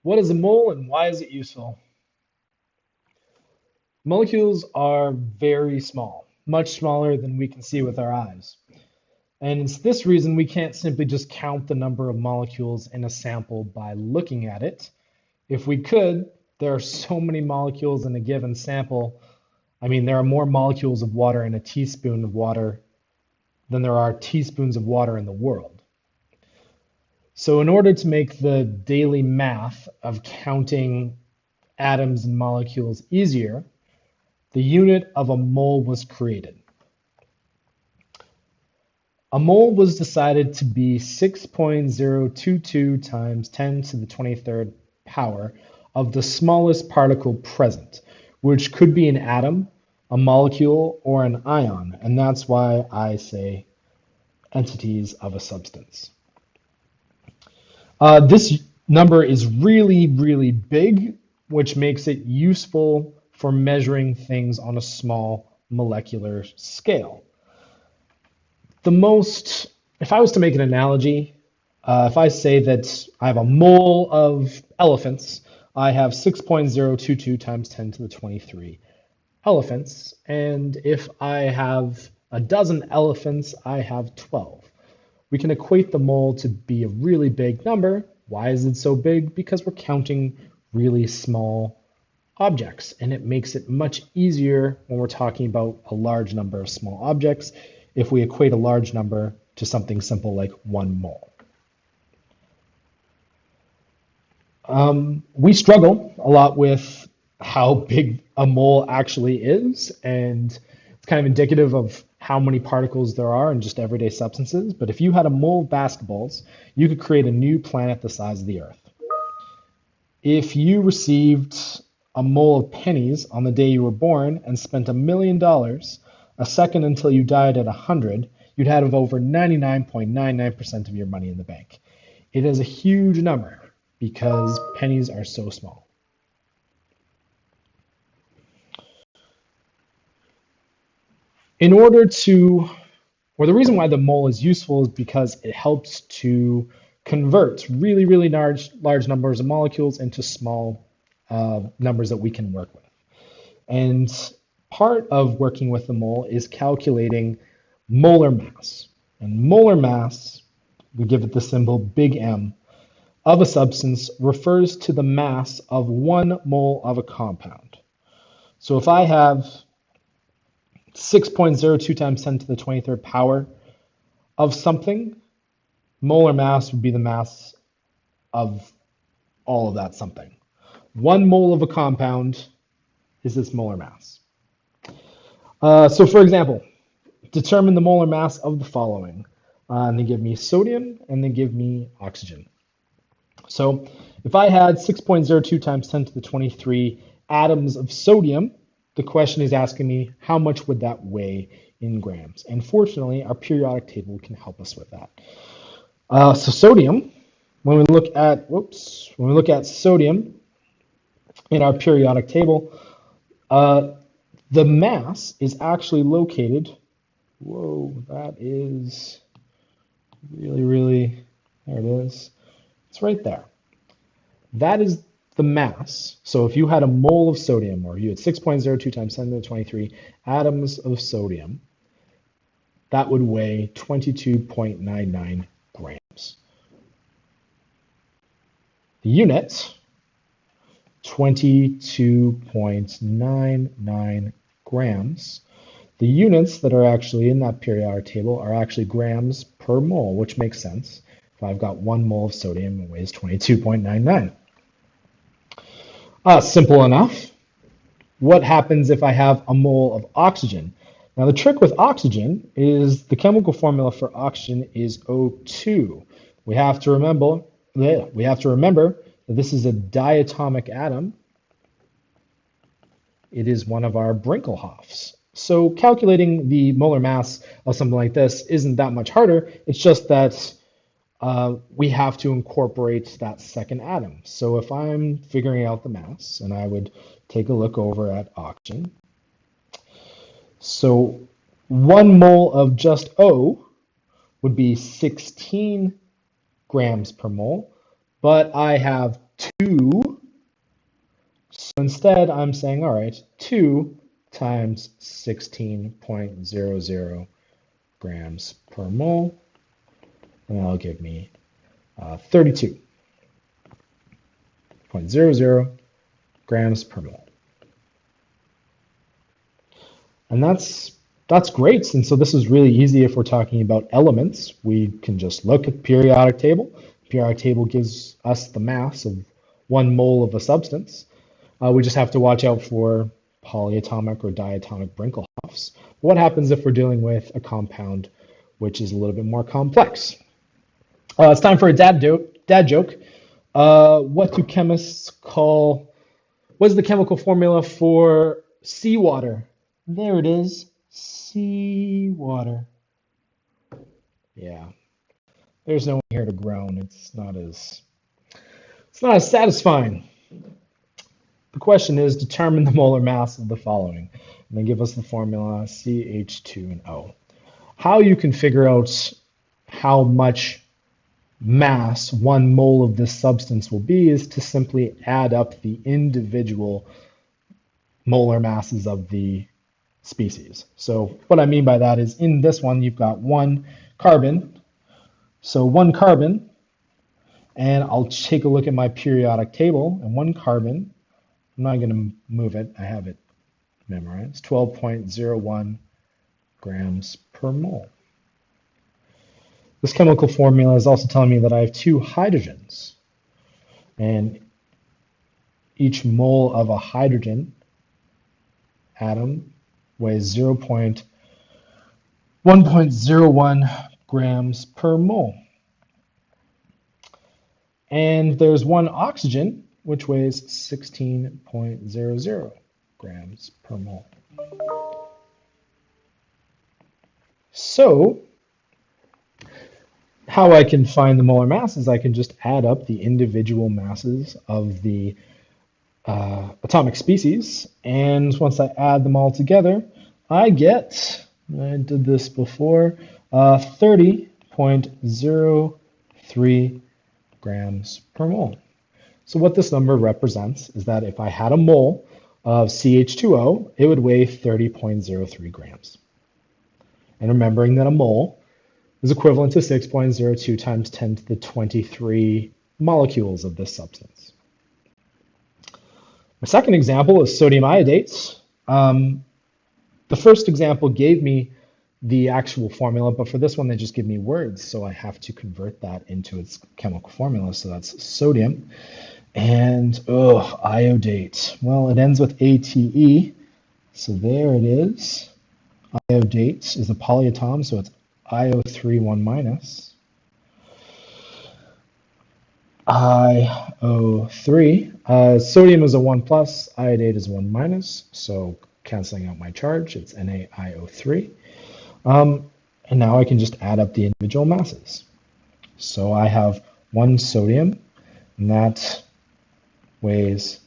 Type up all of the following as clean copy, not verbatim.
What is a mole and why is it useful? Molecules are very small, much smaller than we can see with our eyes. And it's this reason we can't simply just count the number of molecules in a sample by looking at it. If we could, there are so many molecules in a given sample. I mean, there are more molecules of water in a teaspoon of water than there are teaspoons of water in the world. So in order to make the daily math of counting atoms and molecules easier, the unit of a mole was created. A mole was decided to be 6.022 times 10 to the 23rd power of the smallest particle present, which could be an atom, a molecule, or an ion, and that's why I say entities of a substance. This number is really, really big, which makes it useful for measuring things on a small molecular scale. If I was to make an analogy, if I say that I have a mole of elephants, I have 6.022 times 10 to the 23 elephants. And if I have a dozen elephants, I have 12. We can equate the mole to be a really big number. Why is it so big? Because we're counting really small objects, and it makes it much easier when we're talking about a large number of small objects if we equate a large number to something simple like 1 mole. We struggle a lot with how big a mole actually is, and it's kind of indicative of how many particles there are in just everyday substances. But if you had a mole of basketballs, you could create a new planet the size of the Earth. If you received a mole of pennies on the day you were born and spent $1 million a second until you died at 100, you'd have over 99.99% of your money in the bank. It is a huge number because pennies are so small. The reason why the mole is useful is because it helps to convert really, really large numbers of molecules into small numbers that we can work with. And part of working with the mole is calculating molar mass. And molar mass, we give it the symbol big M, of a substance refers to the mass of 1 mole of a compound. So if I have 6.02 times 10 to the 23rd power of something, molar mass would be the mass of all of that something. 1 mole of a compound is its molar mass. So for example, determine the molar mass of the following. And they give me sodium and they give me oxygen. So if I had 6.02 times 10 to the 23 atoms of sodium, the question is asking me how much would that weigh in grams? And fortunately, our periodic table can help us with that. So sodium, when we look at sodium in our periodic table, the mass is actually located. Whoa, that is really, there it is. It's right there. That is the mass. So if you had a mole of sodium, or you had 6.02 times 10 to the 23 atoms of sodium, that would weigh 22.99 grams. The unit, 22.99 grams. The units that are actually in that periodic table are actually grams per mole, which makes sense. If I've got 1 mole of sodium, it weighs 22.99. Simple enough. What happens if I have a mole of oxygen? Now the trick with oxygen is the chemical formula for oxygen is O2. We have to remember that this is a diatomic atom. It is one of our Brinkelhoffs. So calculating the molar mass of something like this isn't that much harder. It's just that we have to incorporate that second atom. So if I'm figuring out the mass, and I would take a look over at oxygen. So 1 mole of just O would be 16 grams per mole, but I have 2 Instead, I'm saying, all right, 2 times 16.00 grams per mole, and that'll give me 32.00 grams per mole. And that's great. And so this is really easy if we're talking about elements. We can just look at the periodic table. The periodic table gives us the mass of 1 mole of a substance. We just have to watch out for polyatomic or diatomic Brinkelhoffs. What happens if we're dealing with a compound which is a little bit more complex? It's time for a dad joke. What do chemists call, what's the chemical formula for seawater? There it is, seawater. Yeah, there's no one here to groan. It's not as satisfying. The question is, determine the molar mass of the following, and then give us the formula CH2NO. How you can figure out how much mass 1 mole of this substance will be is to simply add up the individual molar masses of the species. So what I mean by that is in this one, you've got 1 carbon. So 1 carbon, and I'll take a look at my periodic table, and 1 carbon, I'm not going to move it, I have it memorized, 12.01 grams per mole. This chemical formula is also telling me that I have 2 hydrogens, and each mole of a hydrogen atom weighs 1.01 grams per mole. And there's 1 oxygen, which weighs 16.00 grams per mole. So, how I can find the molar mass is I can just add up the individual masses of the atomic species, and once I add them all together, I get, I did this before, 30.03 grams per mole. So what this number represents is that if I had a mole of CH2O, it would weigh 30.03 grams. And remembering that a mole is equivalent to 6.02 times 10 to the 23 molecules of this substance. My second example is sodium iodates. The first example gave me the actual formula, but for this one, they just give me words, so I have to convert that into its chemical formula. So that's sodium. And, iodate. Well, it ends with ATE, so there it is. Iodate is a polyatom, so it's IO3 1 minus. IO3. Sodium is a 1 plus, iodate is 1 minus, so canceling out my charge, it's NaIO3. And now I can just add up the individual masses. So I have 1 sodium, and that weighs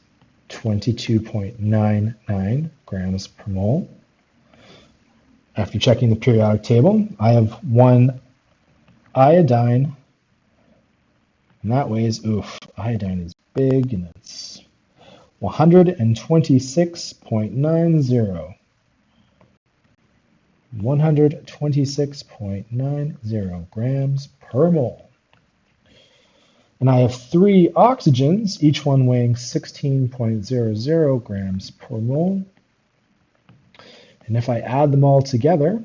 22.99 grams per mole. After checking the periodic table, I have 1 iodine, and that weighs, iodine is big, and it's 126.90. 126.90 grams per mole. And I have 3 oxygens, each one weighing 16.00 grams per mole. And if I add them all together,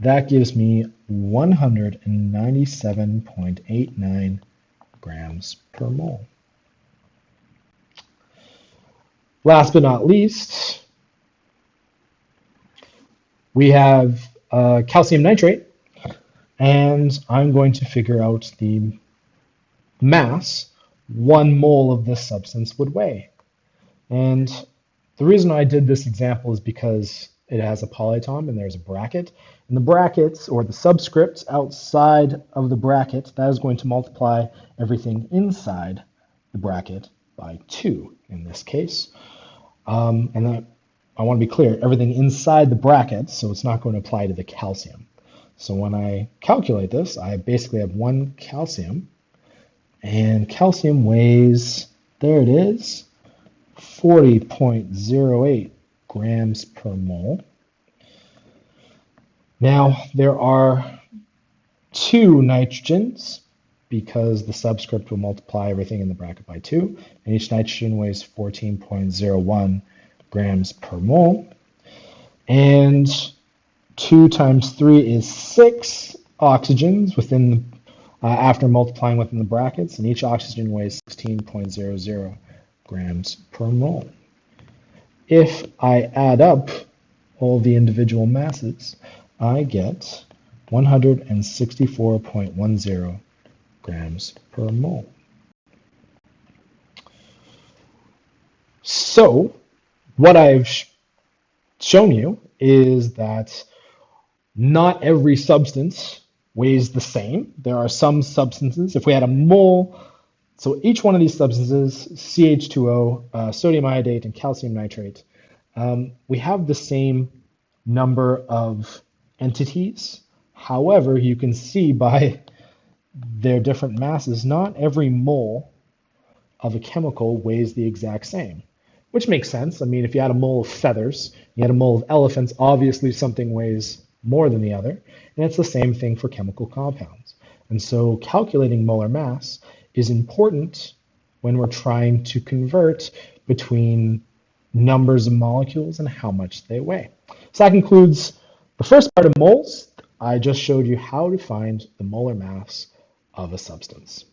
that gives me 197.89 grams per mole. Last but not least, we have calcium nitrate, and I'm going to figure out the mass 1 mole of this substance would weigh. And the reason I did this example is because it has a polyatom and there's a bracket. And the brackets, or the subscript outside of the bracket, that is going to multiply everything inside the bracket by 2 in this case. And that, I want to be clear, everything inside the bracket, so it's not going to apply to the calcium. So when I calculate this, I basically have 1 calcium, and calcium weighs, there it is, 40.08 grams per mole. Now, there are two nitrogens because the subscript will multiply everything in the bracket by 2, and each nitrogen weighs 14.01 grams per mole. And 2 times 3 is 6 oxygens within after multiplying within the brackets, and each oxygen weighs 16.00 grams per mole. If I add up all the individual masses, I get 164.10 grams per mole. So what I've shown you is that not every substance weighs the same. There are some substances, if we had a mole, so each one of these substances, CH2O, sodium iodate, and calcium nitrate, we have the same number of entities. However, you can see by their different masses, not every mole of a chemical weighs the exact same, which makes sense. I mean, if you had a mole of feathers, you had a mole of elephants, obviously something weighs more than the other, and it's the same thing for chemical compounds. And so calculating molar mass is important when we're trying to convert between numbers of molecules and how much they weigh. So that concludes the first part of moles. I just showed you how to find the molar mass of a substance.